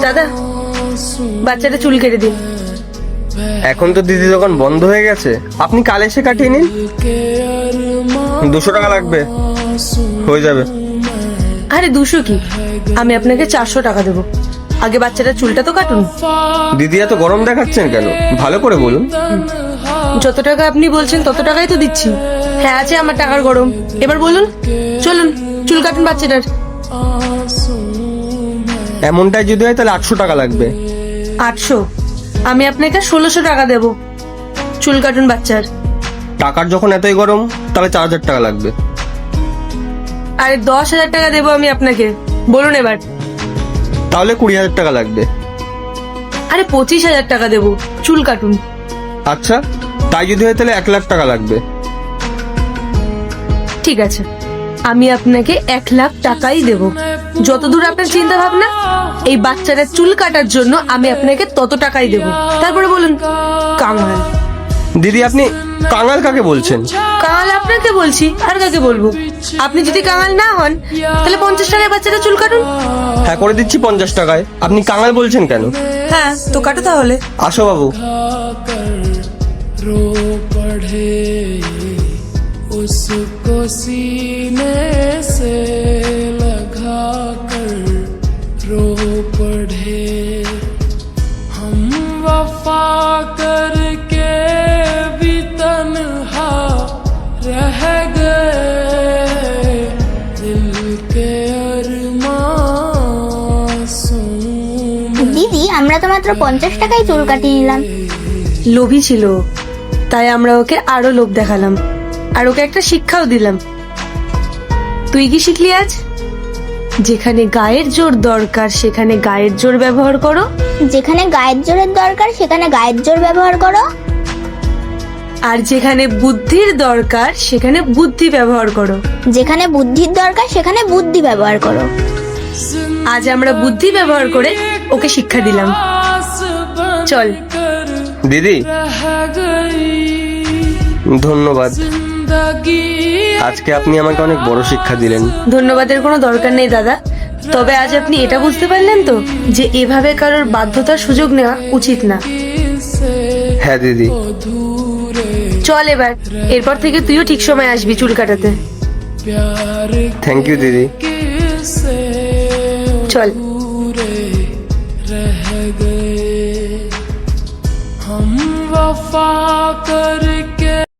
দাদা, বাচ্চাটা চুল কেটে দিন। এখন তো দিদি দোকান বন্ধ হয়ে গেছে, আপনি কাল এসে কাটিয়ে নিন। 200 টাকা লাগবে, হয়ে যাবে। আরে 200 কি, আমি আপনাকে 400 টাকা দেবো। আগে বাচ্চাটার চুলটা তো কাটুন। দিদি এত গরম দেখাচ্ছেন কেন, ভালো করে বলুন। যত টাকা আপনি বলছেন তত টাকাই তো দিচ্ছি। হ্যাঁ, আছে আমার টাকার গরম। এবার বলুন, চলুন চুল কাটুন বাচ্চাটার। এমনটাই যদি হয় তাহলে 800 টাকা লাগবে। 800? আমি আপনাকে 1600 টাকা দেবো। চুল কাটুন বাচ্চার। টাকার যখন এতই গরম তাহলে 4000 টাকা লাগবে। আরে 10,000 টাকা দেবো আমি আপনাকে, বলুন এবার। তাহলে 20,000 টাকা লাগবে। আরে 25,000 টাকা দেবো, চুল কাটুন। আচ্ছা, তাই যদি হয় তাহলে 1,00,000 টাকা লাগবে। ঠিক আছে, আমি আপনাকে 1,00,000 টাকাই দেবো। যতদূর আপনার চিন্তা ভাবনা, এই বাচ্চাটার চুল কাটার জন্য আমি আপনাকে তত টাকাই দেবো। তারপরে বলুন কাঙাল। দিদি আপনি কাঙাল কাকে বলছেন? কাঙাল আপনাকে বলছি, আর কাকে বলবো? আপনি যদি কাঙাল না হন তাহলে 50 টাকায় বাচ্চাটা চুল কাটুন। হ্যাঁ, করে দিচ্ছি 50 টাকায়। আপনি কাঙাল বলছেন কেন? হ্যাঁ তো কাটো তাহলে। আসো বাবু। रो पढ़े उसको सीने से लगा कर रो पढ़े हम वफा करके भी तन्हा रह गए दिल के अरमासूम। দিদি, আমরা তো মাত্র 50 টাকায় চুল কাটিয়ে নিলাম। লোভী ছিল, তাই আমরা ওকে আরো লোভ দেখালাম, আর ওকে একটা শিক্ষাও দিলাম। তুই কি শিখলি আজ? যেখানে গায়ের জোর দরকার সেখানে গায়ের জোর ব্যবহার করো, যেখানে গায়ের জোরের দরকার সেখানে গায়ের জোর ব্যবহার করো, আর যেখানে বুদ্ধির দরকার সেখানে বুদ্ধি ব্যবহার করো। যেখানে বুদ্ধির দরকার সেখানে বুদ্ধি ব্যবহার করো। আজ আমরা বুদ্ধি ব্যবহার করে ওকে শিক্ষা দিলাম। চল। দিদি ধন্যবাদ, আজকে আপনি আমাকে অনেক বড় শিক্ষা দিলেন। ধন্যবাদের কোনো দরকার নেই দাদা, তবে আজ আপনি এটা বুঝতে পারলেন তো যে এভাবে কারোর বাধ্যতার সুযোগ নেওয়া উচিত না। হ্যাঁ দিদি। চল এবার, এরপর থেকে তুইও ঠিক সময় আসবি চুল কাটাতে। থ্যাংক ইউ দিদি। চল। हम वफा करके